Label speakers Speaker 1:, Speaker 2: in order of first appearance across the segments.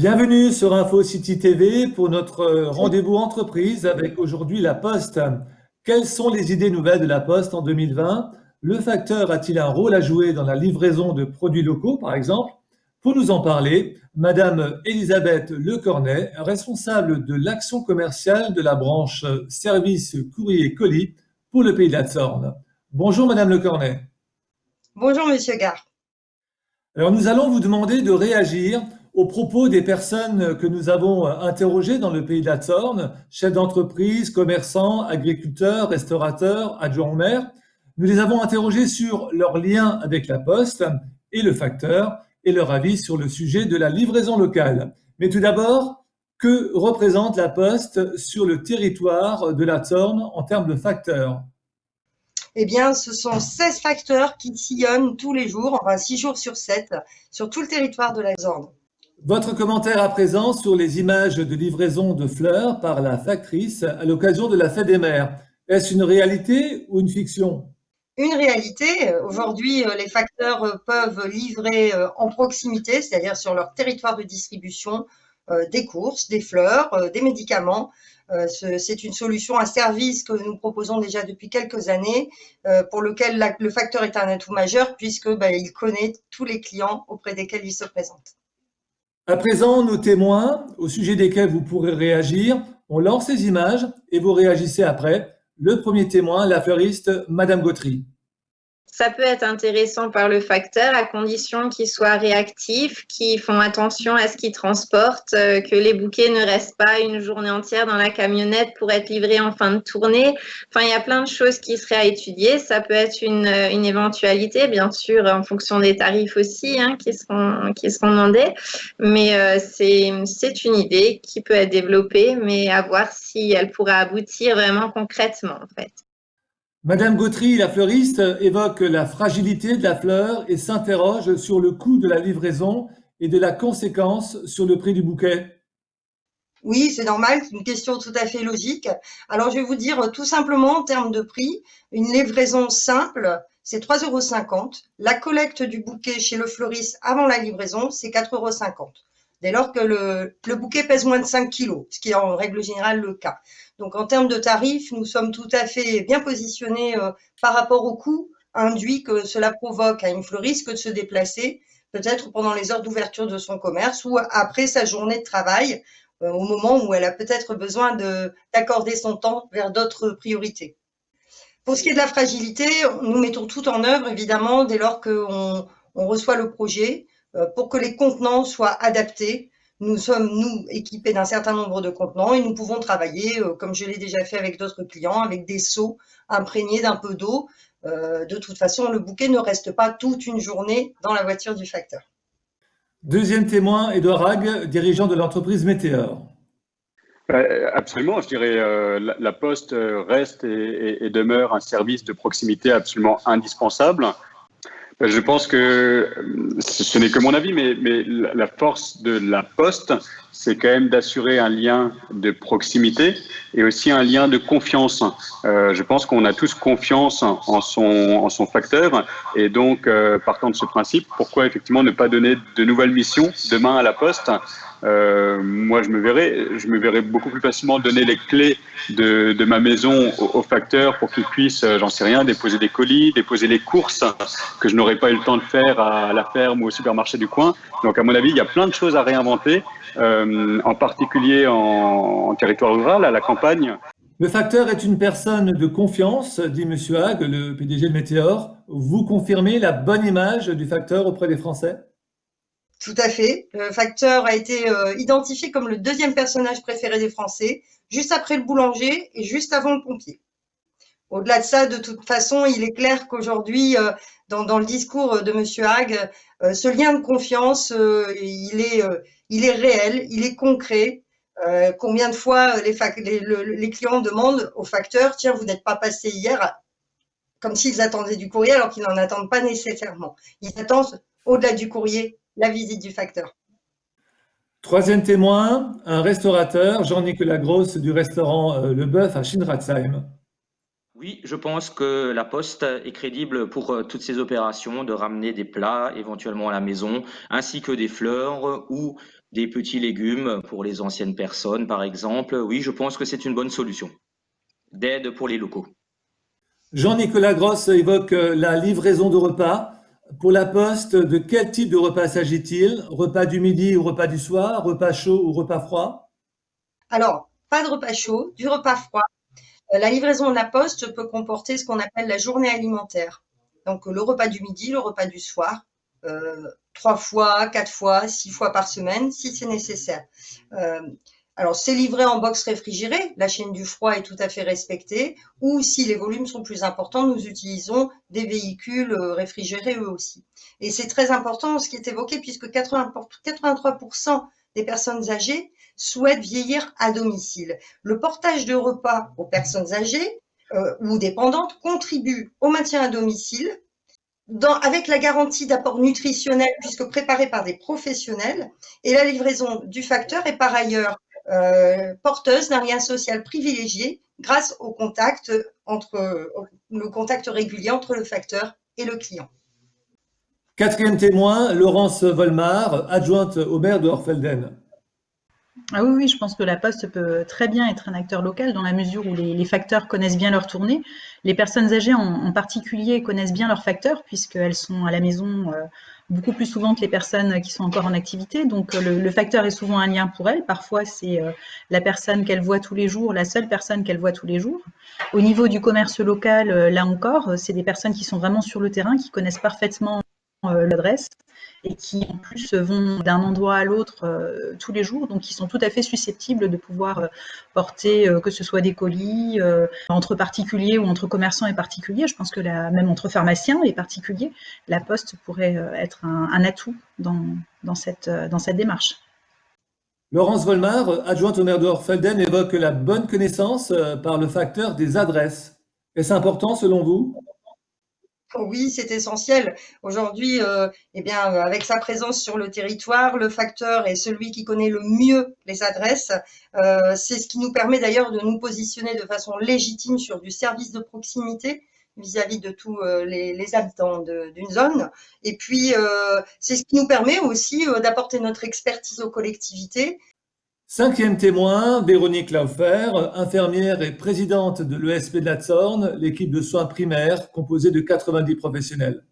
Speaker 1: Bienvenue sur Info City TV pour notre rendez-vous entreprise avec aujourd'hui La Poste. Quelles sont les idées nouvelles de La Poste en 2020? Le facteur a-t-il un rôle à jouer dans la livraison de produits locaux, par exemple? Pour nous en parler, Madame Elisabeth Lecornet, responsable de l'action commerciale de la branche service courrier colis pour le Pays de la Sorne. Bonjour Madame Lecornet.
Speaker 2: Bonjour Monsieur Gare.
Speaker 1: Alors nous allons vous demander de réagir aux propos des personnes que nous avons interrogées dans le Pays de la Sorne, chefs d'entreprise, commerçants, agriculteurs, restaurateurs, adjoints au maire. Nous les avons interrogés sur leur lien avec la Poste et le facteur et leur avis sur le sujet de la livraison locale. Mais tout d'abord, que représente la Poste sur le territoire de la Sorne en termes de facteurs?
Speaker 2: Eh bien, ce sont 16 facteurs qui sillonnent tous les jours, enfin 6 jours sur 7, sur tout le territoire de la Sorne.
Speaker 1: Votre commentaire à présent sur les images de livraison de fleurs par la factrice à l'occasion de la Fête des Mères. Est-ce une réalité ou une fiction?
Speaker 2: Une réalité, aujourd'hui, les facteurs peuvent livrer en proximité, c'est-à-dire sur leur territoire de distribution, des courses, des fleurs, des médicaments. C'est une solution, un service que nous proposons déjà depuis quelques années, pour lequel le facteur est un atout majeur puisque il connaît tous les clients auprès desquels il se présente.
Speaker 1: À présent, nos témoins, au sujet desquels vous pourrez réagir, on lance ces images et vous réagissez après. Le premier témoin, la fleuriste Madame Gautry.
Speaker 3: Ça peut être intéressant par le facteur à condition qu'ils soient réactifs, qu'ils font attention à ce qu'ils transportent, que les bouquets ne restent pas une journée entière dans la camionnette pour être livrés en fin de tournée. Enfin, il y a plein de choses qui seraient à étudier. Ça peut être une éventualité, bien sûr, en fonction des tarifs aussi qui seront demandés. Mais c'est une idée qui peut être développée, mais à voir si elle pourra aboutir vraiment concrètement, en fait.
Speaker 1: Madame Gautry, la fleuriste, évoque la fragilité de la fleur et s'interroge sur le coût de la livraison et de la conséquence sur le prix du bouquet.
Speaker 2: Oui, c'est normal, c'est une question tout à fait logique. Alors, je vais vous dire tout simplement en termes de prix, une livraison simple, c'est 3,50 €. La collecte du bouquet chez le fleuriste avant la livraison, c'est 4,50 €. Dès lors que le bouquet pèse moins de 5 kilos, ce qui est en règle générale le cas. Donc, en termes de tarifs, nous sommes tout à fait bien positionnés par rapport au coût induit que cela provoque à une fleuriste que de se déplacer, peut-être pendant les heures d'ouverture de son commerce ou après sa journée de travail, au moment où elle a peut-être besoin d'accorder son temps vers d'autres priorités. Pour ce qui est de la fragilité, nous mettons tout en œuvre, évidemment, dès lors qu'on reçoit le projet, pour que les contenants soient adaptés. Nous sommes, nous, équipés d'un certain nombre de contenants et nous pouvons travailler, comme je l'ai déjà fait avec d'autres clients, avec des seaux imprégnés d'un peu d'eau. De toute façon, le bouquet ne reste pas toute une journée dans la voiture du facteur.
Speaker 1: Deuxième témoin, Édouard Hague, dirigeant de l'entreprise Météor.
Speaker 4: Absolument, je dirais la Poste reste et demeure un service de proximité absolument indispensable. Je pense que ce n'est que mon avis, mais la force de la Poste, c'est quand même d'assurer un lien de proximité et aussi un lien de confiance. Je pense qu'on a tous confiance en son facteur et donc, partant de ce principe, pourquoi effectivement ne pas donner de nouvelles missions demain à la Poste? Moi, je me verrais beaucoup plus facilement donner les clés de ma maison au facteur pour qu'il puisse, j'en sais rien, déposer des colis, déposer les courses que je n'aurais pas eu le temps de faire à la ferme ou au supermarché du coin. Donc, à mon avis, il y a plein de choses à réinventer, en particulier en territoire rural, à la campagne.
Speaker 1: Le facteur est une personne de confiance, dit Monsieur Hague, le PDG de Météor. Vous confirmez la bonne image du facteur auprès des Français?
Speaker 2: Tout à fait. Le facteur a été identifié comme le deuxième personnage préféré des Français, juste après le boulanger et juste avant le pompier. Au-delà de ça, de toute façon, il est clair qu'aujourd'hui, dans le discours de Monsieur Hague, ce lien de confiance, il est réel, il est concret. Combien de fois les clients demandent au facteur, tiens, vous n'êtes pas passé hier, comme s'ils attendaient du courrier alors qu'ils n'en attendent pas nécessairement. Ils attendent, au-delà du courrier, la visite du facteur.
Speaker 1: Troisième témoin, un restaurateur, Jean-Nicolas Gross du restaurant Le Bœuf à Schinratzheim.
Speaker 5: Oui, je pense que la Poste est crédible pour toutes ces opérations de ramener des plats éventuellement à la maison, ainsi que des fleurs ou des petits légumes pour les anciennes personnes, par exemple. Oui, je pense que c'est une bonne solution d'aide pour les locaux.
Speaker 1: Jean-Nicolas Gross évoque la livraison de repas. Pour la Poste, de quel type de repas s'agit-il? Repas du midi ou repas du soir? Repas chaud ou repas froid?
Speaker 2: Alors, pas de repas chaud, du repas froid. La livraison de la Poste peut comporter ce qu'on appelle la journée alimentaire. Donc, le repas du midi, le repas du soir, 3 fois, 4 fois, 6 fois par semaine, si c'est nécessaire. Alors, c'est livré en box réfrigérée, la chaîne du froid est tout à fait respectée, ou si les volumes sont plus importants, nous utilisons des véhicules réfrigérés eux aussi. Et c'est très important ce qui est évoqué, puisque 83% des personnes âgées souhaitent vieillir à domicile. Le portage de repas aux personnes âgées ou dépendantes contribue au maintien à domicile avec la garantie d'apport nutritionnel puisque préparé par des professionnels, et la livraison du facteur est par ailleurs porteuse d'un lien social privilégié grâce au contact le contact régulier entre le facteur et le client.
Speaker 1: Quatrième témoin, Laurence Volmar, adjointe au maire de Orfelden.
Speaker 6: Ah oui, oui, je pense que la Poste peut très bien être un acteur local dans la mesure où les facteurs connaissent bien leur tournée. Les personnes âgées en particulier connaissent bien leurs facteurs puisqu'elles sont à la maison beaucoup plus souvent que les personnes qui sont encore en activité. Donc le facteur est souvent un lien pour elles. Parfois, c'est la personne qu'elles voient tous les jours, la seule personne qu'elles voient tous les jours. Au niveau du commerce local, là encore, c'est des personnes qui sont vraiment sur le terrain, qui connaissent parfaitement l'adresse et qui en plus vont d'un endroit à l'autre tous les jours, donc ils sont tout à fait susceptibles de pouvoir porter que ce soit des colis entre particuliers ou entre commerçants et particuliers. Je pense que même entre pharmaciens et particuliers, la Poste pourrait être un atout dans cette démarche.
Speaker 1: Laurence Volmar, adjointe au maire de Orfelden, évoque la bonne connaissance par le facteur des adresses. Est-ce important selon vous?
Speaker 2: Oui, c'est essentiel. Aujourd'hui, avec sa présence sur le territoire, le facteur est celui qui connaît le mieux les adresses. C'est ce qui nous permet d'ailleurs de nous positionner de façon légitime sur du service de proximité vis-à-vis de tous les habitants d'une zone. Et puis, c'est ce qui nous permet aussi d'apporter notre expertise aux collectivités.
Speaker 1: Cinquième témoin, Véronique Laufer, infirmière et présidente de l'ESP de la Zorn, l'équipe de soins primaires composée de 90 professionnels.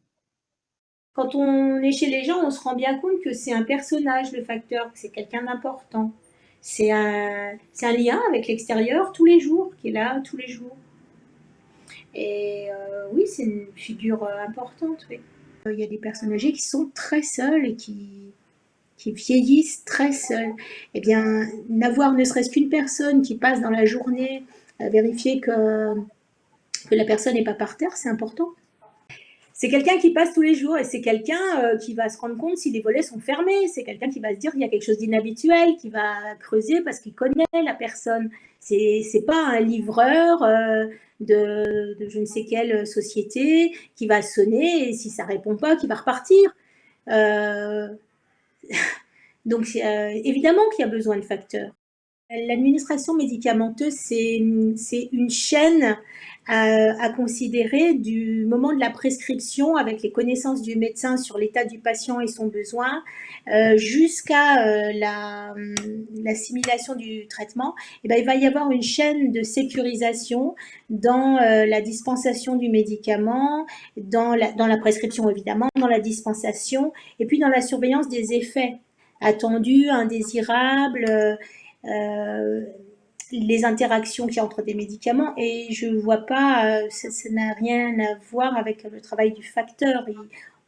Speaker 7: Quand on est chez les gens, on se rend bien compte que c'est un personnage, le facteur, que c'est quelqu'un d'important. C'est un lien avec l'extérieur tous les jours, qui est là tous les jours. Et oui, c'est une figure importante. Oui. Il y a des personnes âgées qui sont très seules et qui vieillissent très seuls. Eh bien, n'avoir ne serait-ce qu'une personne qui passe dans la journée à vérifier que la personne n'est pas par terre, c'est important. C'est quelqu'un qui passe tous les jours et c'est quelqu'un qui va se rendre compte si les volets sont fermés. C'est quelqu'un qui va se dire qu'il y a quelque chose d'inhabituel, qui va creuser parce qu'il connaît la personne. C'est pas un livreur de je ne sais quelle société qui va sonner et si ça répond pas, qui va repartir. Donc, évidemment qu'il y a besoin de facteurs. L'administration médicamenteuse, c'est une chaîne à considérer du moment de la prescription avec les connaissances du médecin sur l'état du patient et son besoin jusqu'à l'assimilation du traitement. Et ben, il va y avoir une chaîne de sécurisation dans la dispensation du médicament, dans la prescription évidemment, dans la dispensation et puis dans la surveillance des effets attendus, indésirables, les interactions qu'il y a entre des médicaments et je ne vois pas, ça n'a rien à voir avec le travail du facteur.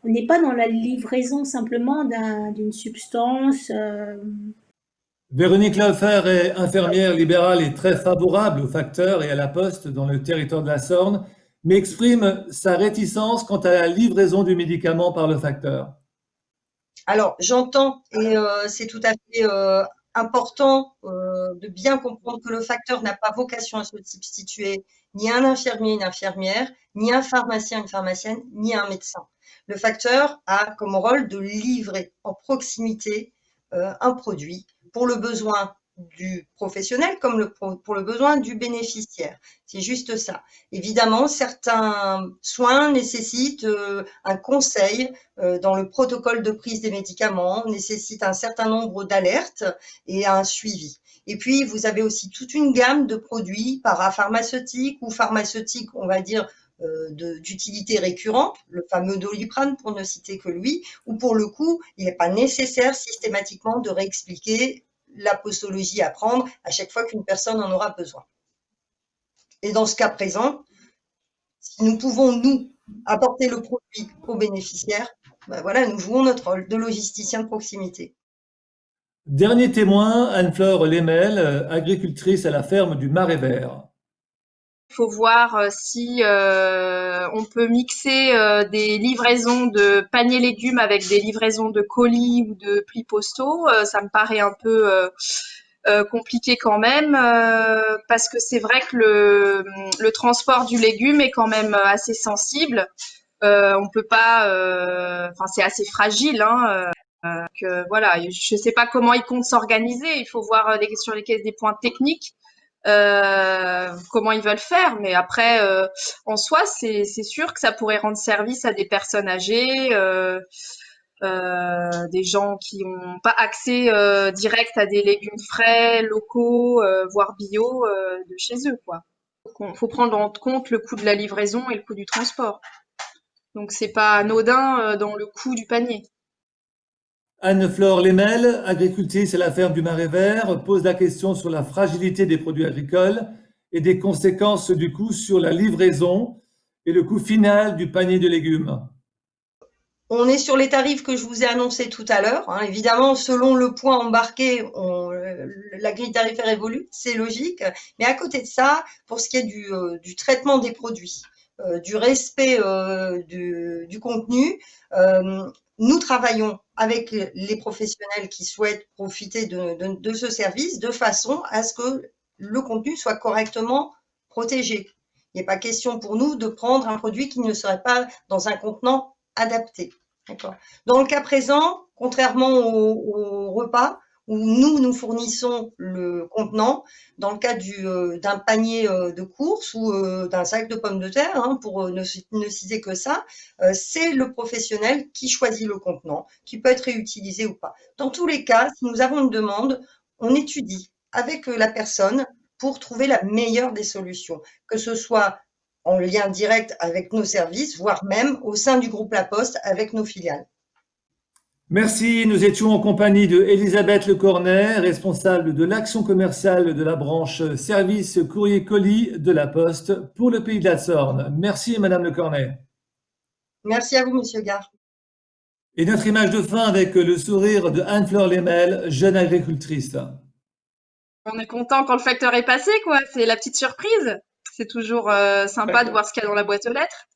Speaker 7: On n'est pas dans la livraison simplement d'une substance.
Speaker 1: Véronique Laufer est infirmière libérale et très favorable au facteur et à la Poste dans le territoire de la Sorne, mais exprime sa réticence quant à la livraison du médicament par le facteur.
Speaker 2: Alors, j'entends et c'est tout à fait important de bien comprendre que le facteur n'a pas vocation à se substituer ni un infirmier, une infirmière, ni un pharmacien, une pharmacienne, ni un médecin. Le facteur a comme rôle de livrer en proximité un produit pour le besoin du professionnel comme pour le besoin du bénéficiaire. C'est juste ça. Évidemment, certains soins nécessitent un conseil dans le protocole de prise des médicaments, nécessitent un certain nombre d'alertes et un suivi. Et puis, vous avez aussi toute une gamme de produits parapharmaceutiques ou pharmaceutiques, on va dire, d'utilité récurrente, le fameux Doliprane pour ne citer que lui, où pour le coup, il n'est pas nécessaire systématiquement de réexpliquer la postologie à prendre à chaque fois qu'une personne en aura besoin. Et dans ce cas présent, si nous pouvons, nous, apporter le produit aux bénéficiaires, ben voilà, nous jouons notre rôle de logisticien de proximité.
Speaker 1: Dernier témoin, Anne-Fleur Lemel, agricultrice à la ferme du Marais Vert.
Speaker 8: Il faut voir si on peut mixer des livraisons de paniers légumes avec des livraisons de colis ou de plis postaux. Ça me paraît un peu compliqué quand même parce que c'est vrai que le transport du légume est quand même assez sensible. On peut pas, enfin c'est assez fragile, hein. Que voilà, je sais pas comment ils comptent s'organiser. Il faut voir sur les caisses des points techniques. Comment ils veulent faire, mais après en soi c'est sûr que ça pourrait rendre service à des personnes âgées, des gens qui n'ont pas accès direct à des légumes frais, locaux, voire bio de chez eux, quoi. Faut prendre en compte le coût de la livraison et le coût du transport. Donc c'est pas anodin dans le coût du panier.
Speaker 1: Anne-Fleur Lemel, agricultrice à la ferme du Marais Vert, pose la question sur la fragilité des produits agricoles et des conséquences du coût sur la livraison et le coût final du panier de légumes.
Speaker 2: On est sur les tarifs que je vous ai annoncés tout à l'heure. Hein. Évidemment, selon le point embarqué, la grille tarifaire évolue, c'est logique. Mais à côté de ça, pour ce qui est du traitement des produits, du respect du contenu, nous travaillons avec les professionnels qui souhaitent profiter de ce service de façon à ce que le contenu soit correctement protégé. Il n'est pas question pour nous de prendre un produit qui ne serait pas dans un contenant adapté. Dans le cas présent, contrairement au repas où nous fournissons le contenant, dans le cas d'un panier de courses ou d'un sac de pommes de terre, hein, pour ne citer que ça, c'est le professionnel qui choisit le contenant, qui peut être réutilisé ou pas. Dans tous les cas, si nous avons une demande, on étudie avec la personne pour trouver la meilleure des solutions, que ce soit en lien direct avec nos services, voire même au sein du groupe La Poste avec nos filiales.
Speaker 1: Merci, nous étions en compagnie de Elisabeth Lecornet, responsable de l'action commerciale de la branche service courrier colis de La Poste pour le pays de la Sorne. Merci Madame Lecornet.
Speaker 2: Merci à vous Monsieur Gare.
Speaker 1: Et notre image de fin avec le sourire de Anne-Fleur Lemel, jeune agricultrice.
Speaker 8: On est content quand le facteur est passé, quoi. C'est la petite surprise. C'est toujours sympa de voir ce qu'il y a dans la boîte aux lettres.